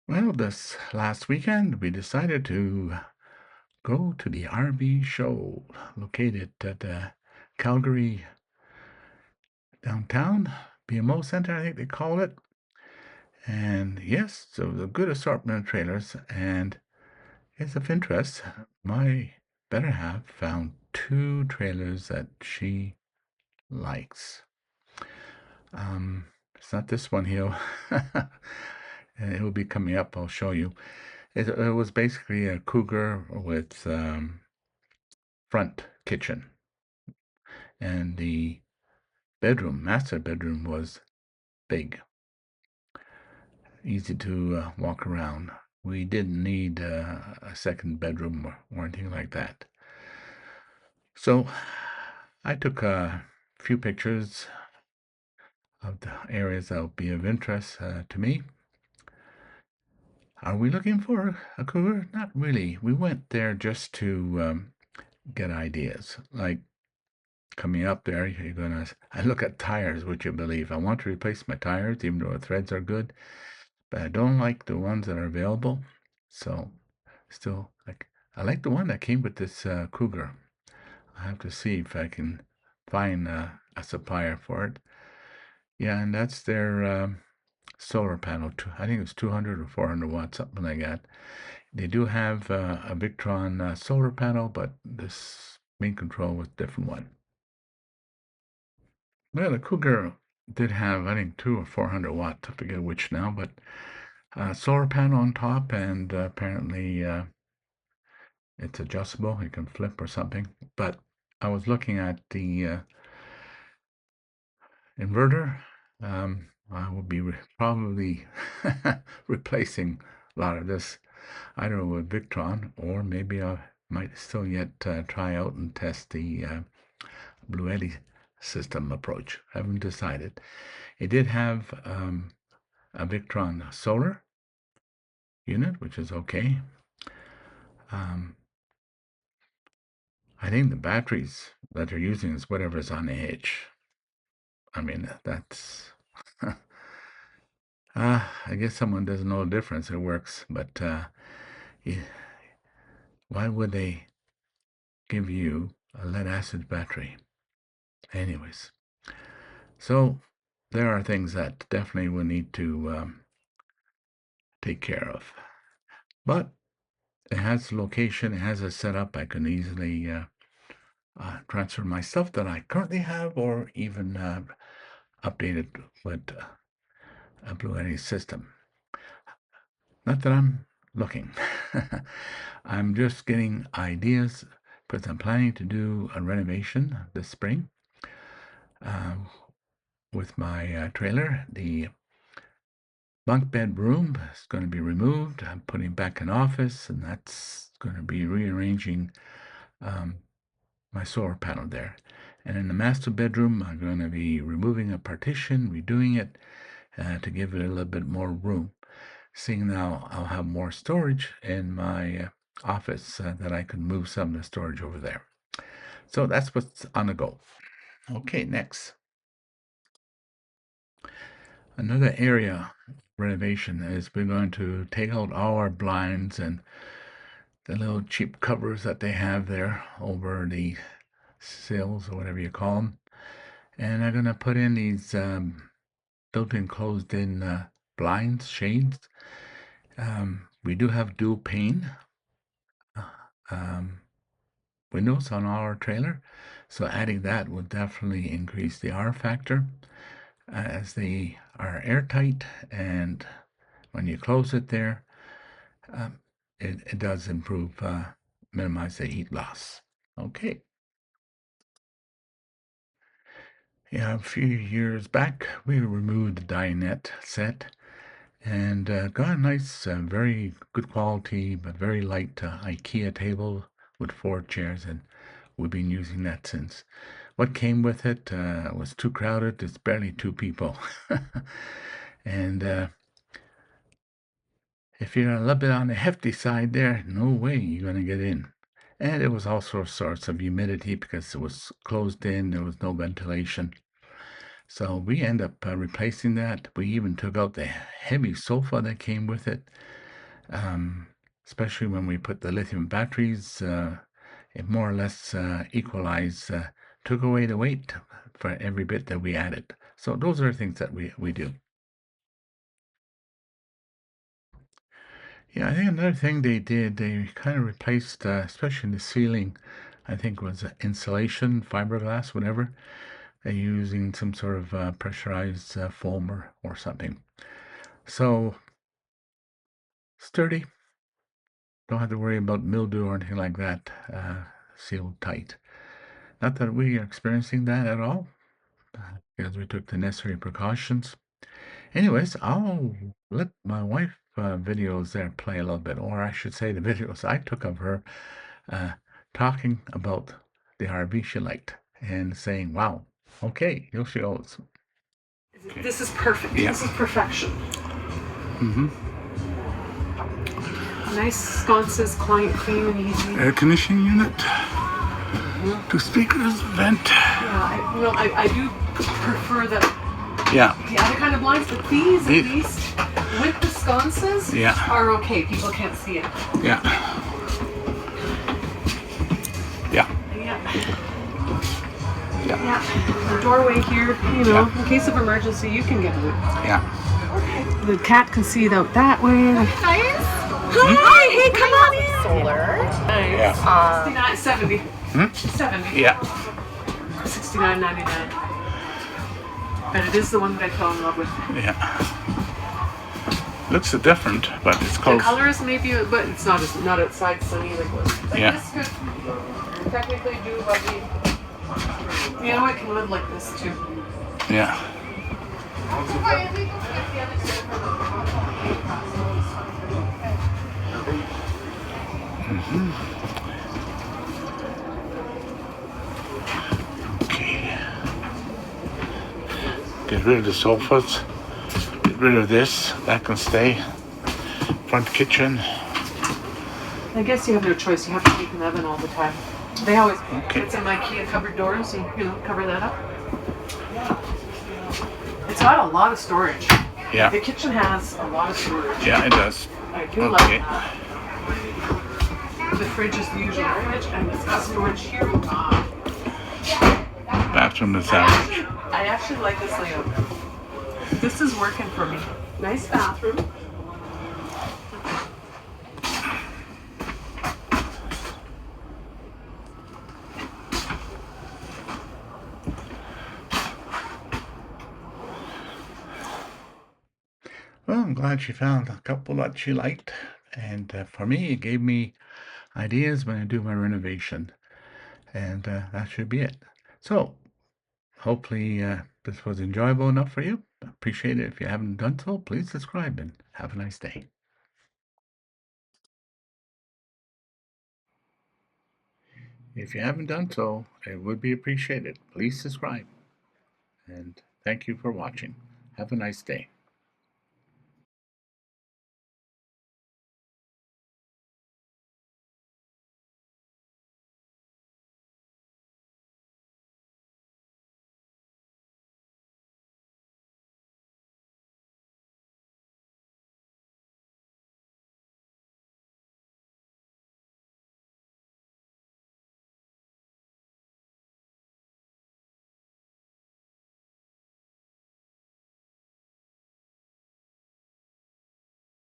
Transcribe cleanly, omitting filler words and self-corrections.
Well, this last weekend, we decided to go to the RV show located at Calgary downtown, BMO Center, I think they call it. And yes, so it was a good assortment of trailers. And it's of interest. My better half found two trailers that she likes. It's not this one here. It will be coming up. I'll show you. It was basically a Cougar with front kitchen, and the master bedroom, was big, easy to walk around. We didn't need a second bedroom or anything like that. So I took a few pictures of the areas that will be of interest to me. Are we looking for a cougar? Not really. We went there just to get ideas. Like coming up there, you're gonna. I look at tires, would you believe? I want to replace my tires, even though the threads are good, but I don't like the ones that are available. So, still, I like the one that came with this Cougar. I have to see if I can find a supplier for it. Yeah, and that's their solar panel. I think it's 200 or 400 watts, something like that. They do have a Victron solar panel, but this main control was a different one. Well, the Cougar did have, I think, 200 or 400 watts. I forget which now, but solar panel on top, and apparently it's adjustable. You can flip or something. But I was looking at the inverter. I will be probably replacing a lot of this, either with Victron, or maybe I might still yet try out and test the Blue Eddy system approach. I haven't decided. It did have a Victron solar unit, which is okay. I think the batteries that they're using is whatever's on the edge. I mean, that's. I guess someone doesn't know the difference. It works, but why would they give you a lead acid battery? Anyways, so there are things that definitely we need to take care of. But it has a location, it has a setup. I can easily transfer my stuff that I currently have, or even update it with a Blue Eddy system. Not that I'm looking. I'm just getting ideas because I'm planning to do a renovation this spring uh, with my trailer. The bunk bed room is going to be removed. I'm putting back an office, and that's going to be rearranging my solar panel there. And in the master bedroom, I'm going to be removing a partition, redoing it to give it a little bit more room. Seeing now I'll have more storage in my office that I can move some of the storage over there. So that's what's on the go. Okay, next. Another area renovation is we're going to take out all our blinds and the little cheap covers that they have there over the sills or whatever you call them. And I'm going to put in these built-in closed-in blinds, shades. We do have dual pane um, windows on our trailer, so adding that would definitely increase the R factor as they are airtight, and when you close it there, um, it does improve, minimize the heat loss. Okay. Yeah, a few years back, we removed the dinette set and got a nice, very good quality, but very light IKEA table with 4 chairs, and we've been using that since. What came with it was too crowded. It's barely 2 people. And if you're a little bit on the hefty side there, no way you're going to get in. And it was also sorts of humidity because it was closed in, there was no ventilation. So we end up replacing that. We even took out the heavy sofa that came with it, especially when we put the lithium batteries. It more or less equalized, took away the weight for every bit that we added. So those are things that we do. Yeah, I think another thing they did, they kind of replaced, especially in the ceiling, I think was insulation, fiberglass, whatever. They're using some sort of pressurized foam or something. So sturdy, don't have to worry about mildew or anything like that, sealed tight. Not that we are experiencing that at all, because we took the necessary precautions. Anyways, I'll let my wife videos there play a little bit, or I should say the videos I took of her uh, talking about the RV she liked and saying, wow, okay, here she goes. Okay. This is perfect. Yeah. This is perfection. Nice sconces, clean and easy. Air conditioning unit. Two speakers, vent. Yeah, I do prefer the other kind of blinds, but these at least with the sconces are okay. People can't see it. Yeah. The doorway here, you know, in case of emergency, you can get out. Yeah. The cat can see it out that way. Nice. Hi, hey, come on in. Solar. Nice. Yeah. 69, 70. 70. Yeah. 69.99. And it is the one that I fell in love with. Yeah. Looks different, but it's close. The colors maybe, but it's not outside sunny like what. Like this could technically do what we. You know, I can live like this too. Yeah. Okay. Get rid of the sofas. Get rid of this. That can stay. Front kitchen. I guess you have no choice. You have to keep an oven all the time. They always put some IKEA cupboard doors and cover that up. It's got a lot of storage. Yeah. The kitchen has a lot of storage. Yeah, it does. I do like that. The fridge is the usual fridge, and it's got storage here. Bathroom is average. I actually like this layout. This is working for me. Nice bathroom. Well, I'm glad she found a couple that she liked. And for me, it gave me ideas when I do my renovation. And that should be it. So, hopefully this was enjoyable enough for you. Appreciate it. If you haven't done so, please subscribe and have a nice day. If you haven't done so, it would be appreciated. Please subscribe. And thank you for watching. Have a nice day.